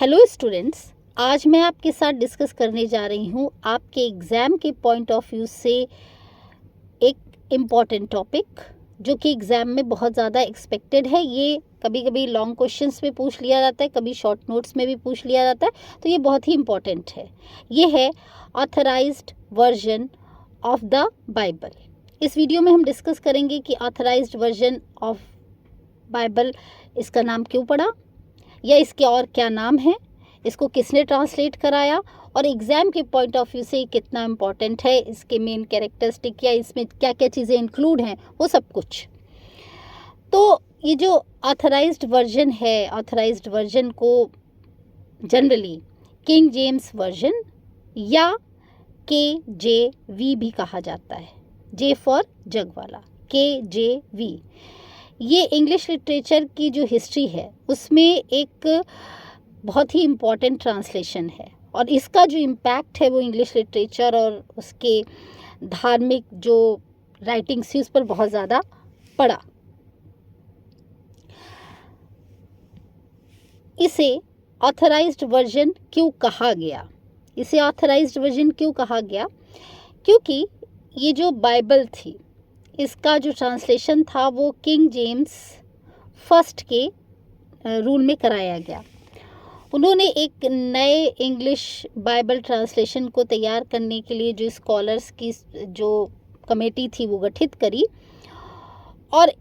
Hello students, आज मैं आपके साथ डिस्कस करने जा रही हूँ आपके एग्ज़ाम के पॉइंट ऑफ व्यू से एक इम्पॉर्टेंट टॉपिक जो कि एग्ज़ाम में बहुत ज़्यादा एक्सपेक्टेड है। ये कभी कभी लॉन्ग क्वेश्चंस में पूछ लिया जाता है, कभी शॉर्ट नोट्स में भी पूछ लिया जाता है, तो ये बहुत ही इम्पॉर्टेंट है। ये है authorised version of the Bible. इस वीडियो में हम डिस्कस करेंगे कि ऑथराइज्ड वर्जन ऑफ बाइबल इसका नाम क्यों पड़ा, या इसके और क्या नाम है, इसको किसने ट्रांसलेट कराया, और एग्ज़ाम के पॉइंट ऑफ व्यू से कितना इम्पॉर्टेंट है, इसके मेन कैरेक्टरिस्टिक या इसमें क्या क्या चीज़ें इंक्लूड हैं, वो सब कुछ। तो ये जो ऑथराइज्ड वर्जन है, ऑथराइज्ड वर्जन को जनरली किंग जेम्स वर्जन या KJV भी कहा जाता है। जे फॉर जग वाला, KJV। ये इंग्लिश लिटरेचर की जो हिस्ट्री है उसमें एक बहुत ही इम्पॉर्टेंट ट्रांसलेशन है, और इसका जो इम्पैक्ट है वो इंग्लिश लिटरेचर और उसके धार्मिक जो राइटिंग्स थी उस पर बहुत ज़्यादा पड़ा। इसे ऑथराइज्ड वर्जन क्यों कहा गया? इसे ऑथराइज्ड वर्जन क्यों कहा गया? क्योंकि ये जो बाइबल थी इसका जो ट्रांसलेशन था वो किंग जेम्स फर्स्ट के रूल में कराया गया। उन्होंने एक नए इंग्लिश बाइबल ट्रांसलेशन को तैयार करने के लिए जो स्कॉलर्स की जो कमेटी थी वो गठित करी, और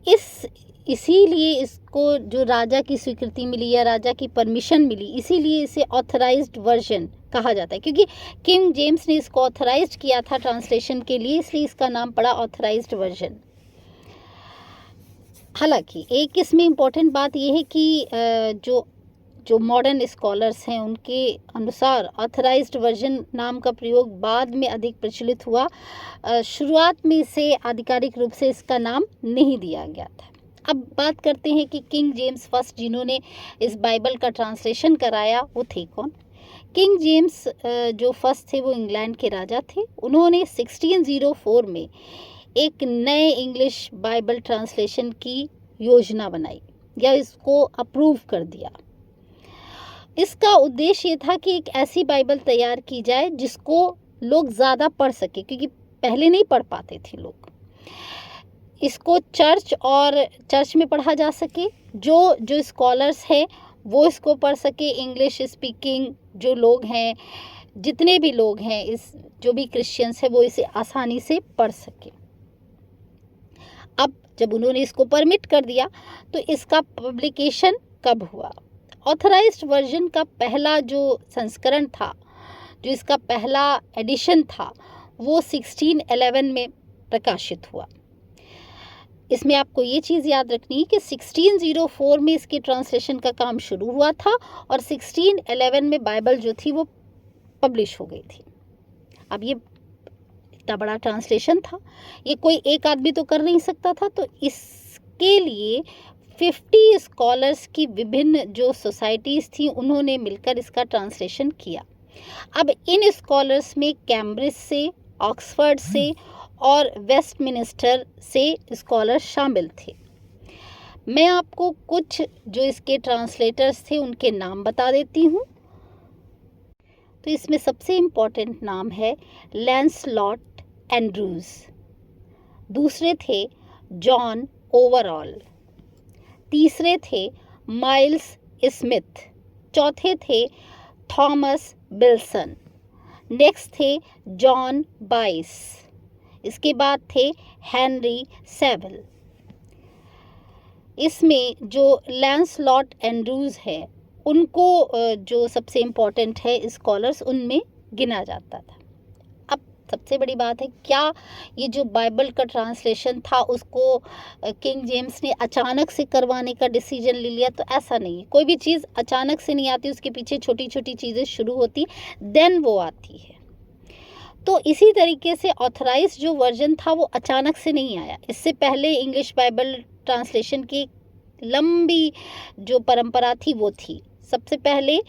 इसीलिए इसको जो राजा की स्वीकृति मिली या राजा की परमिशन मिली, इसीलिए इसे ऑथराइज्ड वर्जन कहा जाता है, क्योंकि किंग जेम्स ने इसको ऑथराइज्ड किया था ट्रांसलेशन के लिए, इसलिए इसका नाम पड़ा ऑथराइज्ड वर्जन। हालांकि एक इसमें इम्पॉर्टेंट बात यह है कि जो मॉडर्न स्कॉलर्स हैं उनके अनुसार ऑथराइज्ड वर्जन नाम का प्रयोग बाद में अधिक प्रचलित हुआ। शुरुआत में इसे आधिकारिक रूप से इसका नाम नहीं दिया गया था। अब बात करते हैं कि किंग जेम्स फर्स्ट जिन्होंने इस बाइबल का ट्रांसलेशन कराया वो थे कौन? किंग जेम्स जो फर्स्ट थे वो इंग्लैंड के राजा थे। उन्होंने 1604 में एक नए इंग्लिश बाइबल ट्रांसलेशन की योजना बनाई या इसको अप्रूव कर दिया। इसका उद्देश्य ये था कि एक ऐसी बाइबल तैयार की जाए जिसको लोग ज़्यादा पढ़ सके, क्योंकि पहले नहीं पढ़ पाते थे लोग। इसको चर्च में पढ़ा जा सके, जो स्कॉलर्स हैं वो इसको पढ़ सके, इंग्लिश स्पीकिंग जो लोग हैं, जितने भी लोग हैं, इस जो भी क्रिश्चियंस हैं वो इसे आसानी से पढ़ सके। अब जब उन्होंने इसको परमिट कर दिया तो इसका पब्लिकेशन कब हुआ? ऑथराइज्ड वर्जन का पहला जो संस्करण था, जो इसका पहला एडिशन था, वो 1611 में प्रकाशित हुआ। इसमें आपको ये चीज़ याद रखनी है कि 1604 में इसके ट्रांसलेशन का काम शुरू हुआ था और 1611 में बाइबल जो थी वो पब्लिश हो गई थी। अब ये इतना बड़ा ट्रांसलेशन था, ये कोई एक आदमी तो कर नहीं सकता था, तो इसके लिए 50 स्कॉलर्स की विभिन्न जो सोसाइटीज़ थी उन्होंने मिलकर इसका ट्रांसलेशन किया। अब इन स्कॉलर्स में कैम्ब्रिज से, ऑक्सफर्ड से और वेस्टमिनिस्टर से स्कॉलर शामिल थे। मैं आपको कुछ जो इसके ट्रांसलेटर्स थे उनके नाम बता देती हूँ। तो इसमें सबसे इम्पॉर्टेंट नाम है लैंसलॉट एंड्रूज, दूसरे थे जॉन ओवरऑल, तीसरे थे माइल्स स्मिथ, चौथे थे थॉमस बिल्सन, नेक्स्ट थे जॉन बाइस, इसके बाद थे हेनरी सेवल। इसमें जो लैंसलॉट एंड्रूज है उनको जो सबसे इम्पॉर्टेंट है स्कॉलर्स उनमें गिना जाता था। अब सबसे बड़ी बात है, क्या ये जो बाइबल का ट्रांसलेशन था उसको किंग जेम्स ने अचानक से करवाने का डिसीजन ले लिया? तो ऐसा नहीं है, कोई भी चीज़ अचानक से नहीं आती, उसके पीछे छोटी छोटी चीज़ें शुरू होती देन वो आती है। तो इसी तरीके से ऑथराइज्ड जो वर्जन था वो अचानक से नहीं आया। इससे पहले इंग्लिश बाइबल ट्रांसलेशन की लंबी जो परंपरा थी वो थी। सबसे पहले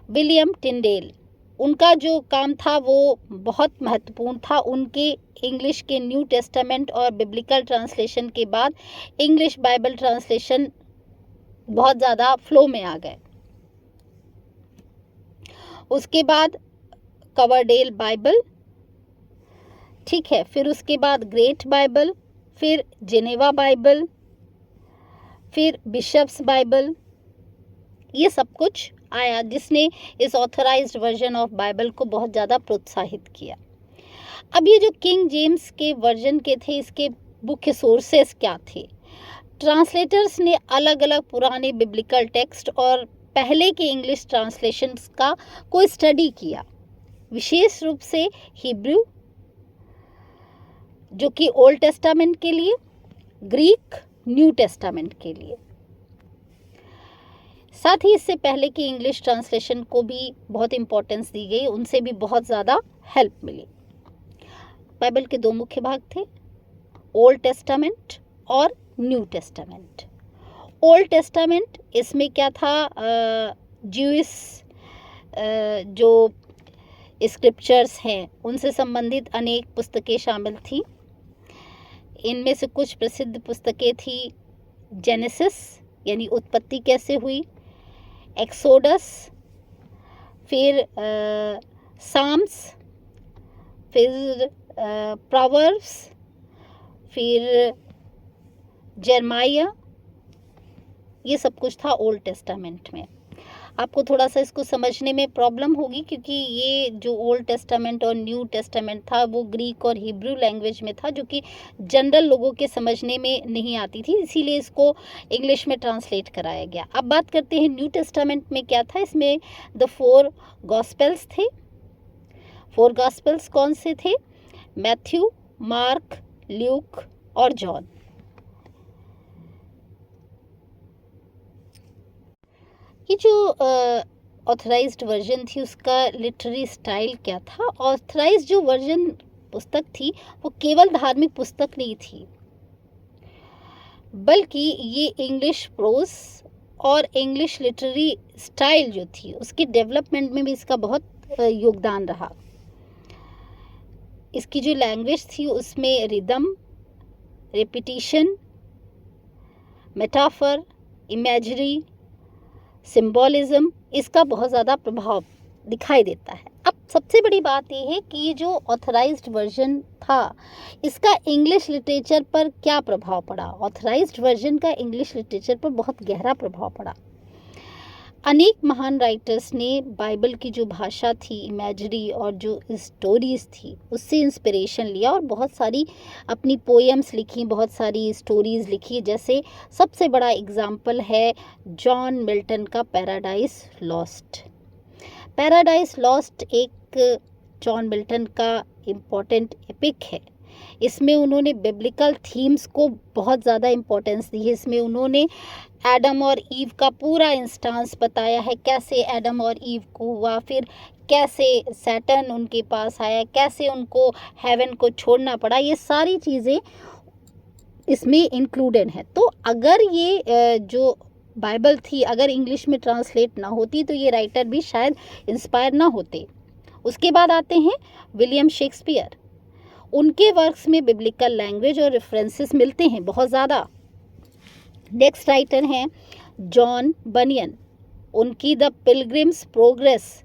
विलियम टिंडेल, उनका जो काम था वो बहुत महत्वपूर्ण था। उनके इंग्लिश के न्यू टेस्टामेंट और बिब्लिकल ट्रांसलेशन के बाद इंग्लिश बाइबल ट्रांसलेशन बहुत ज़्यादा फ्लो में आ गए। उसके बाद कवरडेल बाइबल, ठीक है, फिर उसके बाद ग्रेट बाइबल, फिर जेनेवा बाइबल, फिर बिशप्स बाइबल, ये सब कुछ आया जिसने इस ऑथराइज्ड वर्जन ऑफ बाइबल को बहुत ज़्यादा प्रोत्साहित किया। अब ये जो किंग जेम्स के वर्जन के थे, इसके मुख्य सोर्सेस क्या थे? ट्रांसलेटर्स ने अलग अलग पुराने बिब्लिकल टेक्स्ट और पहले के इंग्लिश ट्रांसलेशंस का कोई स्टडी किया, विशेष रूप से हिब्रू जो कि ओल्ड टेस्टामेंट के लिए, ग्रीक न्यू टेस्टामेंट के लिए। साथ ही इससे पहले की इंग्लिश ट्रांसलेशन को भी बहुत इम्पोर्टेंस दी गई, उनसे भी बहुत ज़्यादा हेल्प मिली। बाइबल के दो मुख्य भाग थे, ओल्ड टेस्टामेंट और न्यू टेस्टामेंट। ओल्ड टेस्टामेंट, इसमें क्या था, ज्यूइश जो स्क्रिप्चर्स हैं उनसे संबंधित अनेक पुस्तकें शामिल थी। इनमें से कुछ प्रसिद्ध पुस्तकें थी जेनेसिस यानी उत्पत्ति कैसे हुई, एक्सोडस, फिर साम्स, फिर प्रोवर्ब्स, फिर जर्माया, ये सब कुछ था ओल्ड टेस्टामेंट में। आपको थोड़ा सा इसको समझने में प्रॉब्लम होगी क्योंकि ये जो ओल्ड टेस्टामेंट और न्यू टेस्टामेंट था वो ग्रीक और हिब्रू लैंग्वेज में था, जो कि जनरल लोगों के समझने में नहीं आती थी, इसीलिए इसको इंग्लिश में ट्रांसलेट कराया गया। अब बात करते हैं न्यू टेस्टामेंट में क्या था। इसमें द 4 गॉस्पेल्स थे। 4 गॉस्पेल्स कौन से थे? मैथ्यू, मार्क, ल्यूक और जॉन। ये जो ऑथराइज्ड वर्जन थी उसका लिटरेरी स्टाइल क्या था? ऑथराइज्ड जो वर्जन पुस्तक थी वो केवल धार्मिक पुस्तक नहीं थी, बल्कि ये इंग्लिश प्रोज और इंग्लिश लिटरेरी स्टाइल जो थी उसकी डेवलपमेंट में भी इसका बहुत योगदान रहा। इसकी जो लैंग्वेज थी उसमें rhythm, repetition, metaphor, imagery, symbolism, इसका बहुत ज़्यादा प्रभाव दिखाई देता है। अब सबसे बड़ी बात यह है कि ये जो ऑथराइज्ड वर्जन था इसका इंग्लिश लिटरेचर पर क्या प्रभाव पड़ा? ऑथराइज्ड वर्जन का इंग्लिश लिटरेचर पर बहुत गहरा प्रभाव पड़ा। अनेक महान राइटर्स ने बाइबल की जो भाषा थी, इमेजरी और जो स्टोरीज थी उससे इंस्पिरेशन लिया और बहुत सारी अपनी पोएम्स लिखी, बहुत सारी स्टोरीज लिखी। जैसे सबसे बड़ा एग्जाम्पल है जॉन मिल्टन का पैराडाइज लॉस्ट। पैराडाइज लॉस्ट एक जॉन मिल्टन का इम्पोर्टेंट एपिक है। इसमें उन्होंने बिब्लिकल थीम्स को बहुत ज़्यादा इम्पोर्टेंस दी है। इसमें उन्होंने एडम और ईव का पूरा इंस्टांस बताया है, कैसे एडम और ईव को हुआ, फिर कैसे सैटर्न उनके पास आया, कैसे उनको हेवन को छोड़ना पड़ा, ये सारी चीज़ें इसमें इंक्लूडेड है। तो अगर ये जो बाइबल थी अगर इंग्लिश में ट्रांसलेट ना होती तो ये राइटर भी शायद इंस्पायर ना होते। उसके बाद आते हैं विलियम शेक्सपियर। उनके वर्क्स में बिब्लिकल लैंग्वेज और रेफरेंसेस मिलते हैं बहुत ज़्यादा। नेक्स्ट राइटर हैं जॉन बनियन। उनकी द पिलग्रिम्स प्रोग्रेस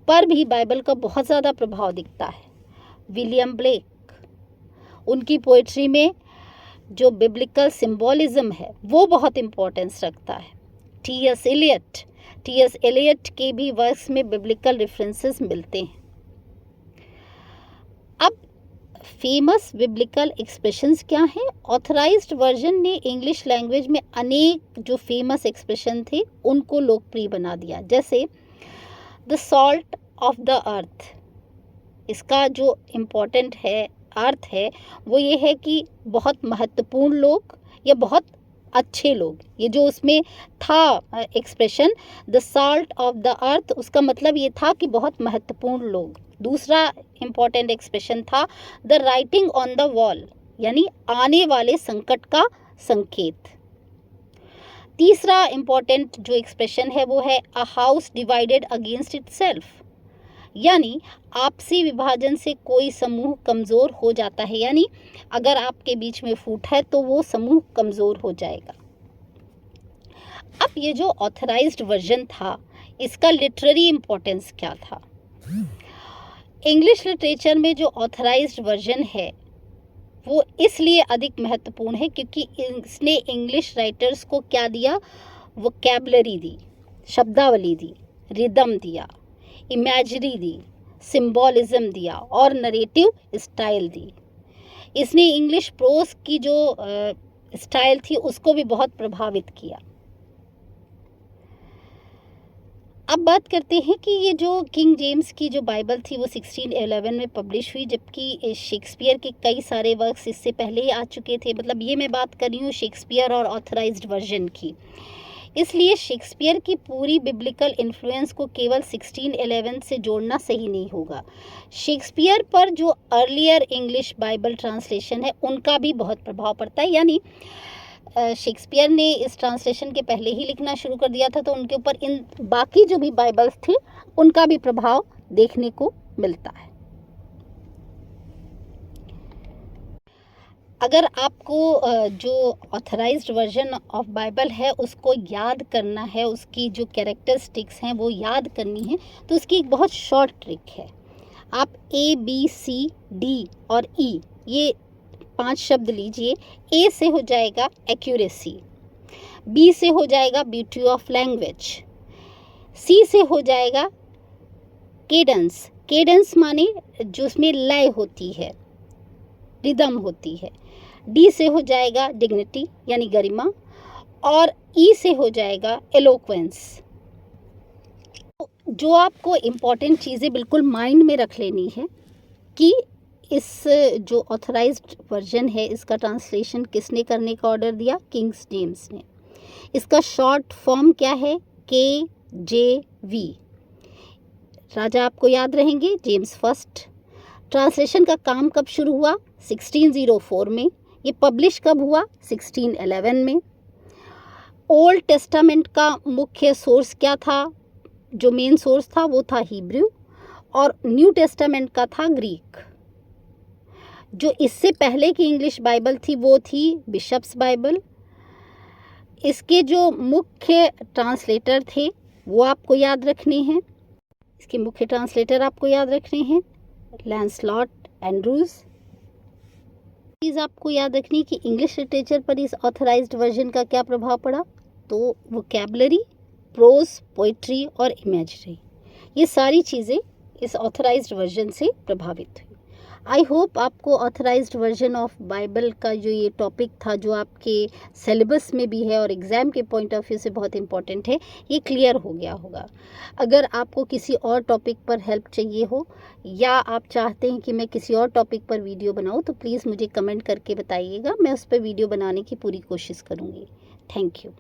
पर भी बाइबल का बहुत ज़्यादा प्रभाव दिखता है। विलियम ब्लेक, उनकी पोइट्री में जो बिब्लिकल सिंबॉलिज्म है वो बहुत इम्पोर्टेंस रखता है। टी.एस. एलियट के भी वर्क्स में बिब्लिकल रेफरेंसेस मिलते हैं। अब फेमस बिब्लिकल एक्सप्रेशंस क्या हैं? ऑथराइज्ड वर्जन ने इंग्लिश लैंग्वेज में अनेक जो फेमस एक्सप्रेशन थे उनको लोकप्रिय बना दिया। जैसे the salt of the earth, इसका जो इम्पोर्टेंट है अर्थ है वो ये है कि बहुत महत्वपूर्ण लोग या बहुत अच्छे लोग। ये जो उसमें था expression the salt of the earth, उसका मतलब ये था कि बहुत महत्वपूर्ण लोग। दूसरा इम्पॉर्टेंट एक्सप्रेशन था the writing on the wall, यानी आने वाले संकट का संकेत। तीसरा इम्पॉर्टेंट जो एक्सप्रेशन है वो है a house divided against itself, यानी आपसी विभाजन से कोई समूह कमज़ोर हो जाता है, यानी अगर आपके बीच में फूट है तो वो समूह कमज़ोर हो जाएगा। अब ये जो ऑथराइज्ड वर्जन था इसका लिटरेरी इम्पोर्टेंस क्या था। इंग्लिश लिटरेचर में जो ऑथराइज्ड वर्जन है वो इसलिए अधिक महत्वपूर्ण है क्योंकि इसने इंग्लिश राइटर्स को क्या दिया, वोकैबुलरी दी, शब्दावली दी, रिदम दिया, इमेजरी दी, सिंबॉलिज्म दिया और नरेटिव स्टाइल दी। इसने इंग्लिश प्रोज की जो स्टाइल थी उसको भी बहुत प्रभावित किया। अब बात करते हैं कि ये जो किंग जेम्स की जो बाइबल थी वो 1611 में पब्लिश हुई, जबकि शेक्सपियर के कई सारे वर्क्स इससे पहले ही आ चुके थे। मतलब ये मैं बात कर रही हूँ शेक्सपियर और ऑथराइज्ड वर्जन की। इसलिए शेक्सपियर की पूरी बिब्लिकल इन्फ्लुएंस को केवल 1611 से जोड़ना सही नहीं होगा। शेक्सपियर पर जो अर्लियर इंग्लिश बाइबल ट्रांसलेशन है उनका भी बहुत प्रभाव पड़ता है। यानी शेक्सपियर ने इस ट्रांसलेशन के पहले ही लिखना शुरू कर दिया था, तो उनके ऊपर इन बाकी जो भी बाइबल्स थी उनका भी प्रभाव देखने को मिलता है। अगर आपको जो ऑथराइज्ड वर्जन ऑफ बाइबल है उसको याद करना है, उसकी जो कैरेक्टरिस्टिक्स हैं वो याद करनी है, तो उसकी एक बहुत शॉर्ट ट्रिक है। आप ABCD और E ये 5 शब्द लीजिए। A से हो जाएगा एक्यूरेसी, B से हो जाएगा ब्यूटी ऑफ लैंग्वेज, C से हो जाएगा केडेंस, केडेंस माने जो उसमें लय होती है, रिदम होती है, D से हो जाएगा डिग्निटी यानी गरिमा, और E से हो जाएगा एलोक्वेंस। जो आपको इम्पॉर्टेंट चीज़ें बिल्कुल माइंड में रख लेनी है कि इस जो ऑथराइज्ड वर्जन है इसका ट्रांसलेशन किसने करने का ऑर्डर दिया, किंग जेम्स ने। इसका शॉर्ट फॉर्म क्या है, KJV। राजा आपको याद रहेंगे जेम्स फर्स्ट। ट्रांसलेशन का काम कब शुरू हुआ, 1604 में। ये पब्लिश कब हुआ, 1611 में। ओल्ड टेस्टामेंट का मुख्य सोर्स क्या था, जो मेन सोर्स था वो था हिब्रू, और न्यू टेस्टामेंट का था ग्रीक। जो इससे पहले की इंग्लिश बाइबल थी वो थी बिशप्स बाइबल। इसके जो मुख्य ट्रांसलेटर थे वो आपको याद रखने हैं। इसके मुख्य ट्रांसलेटर आपको याद रखने हैं लैंसलॉट एंड्रूज। चीज़ आपको याद रखनी है कि इंग्लिश लिटरेचर पर इस ऑथराइज्ड वर्जन का क्या प्रभाव पड़ा, तो वोकैबुलरी, प्रोज, पोइट्री और इमेजरी, ये सारी चीज़ें इस ऑथराइज्ड वर्जन से प्रभावित हुई। आई होप आपको ऑथराइज्ड वर्जन ऑफ बाइबल का जो ये टॉपिक था, जो आपके सिलेबस में भी है और एग्ज़ाम के पॉइंट ऑफ व्यू से बहुत इंपॉर्टेंट है, ये क्लियर हो गया होगा। अगर आपको किसी और टॉपिक पर हेल्प चाहिए हो या आप चाहते हैं कि मैं किसी और टॉपिक पर वीडियो बनाऊं, तो प्लीज़ मुझे कमेंट करके बताइएगा। मैं उस पर वीडियो बनाने की पूरी कोशिश करूँगी। Thank you.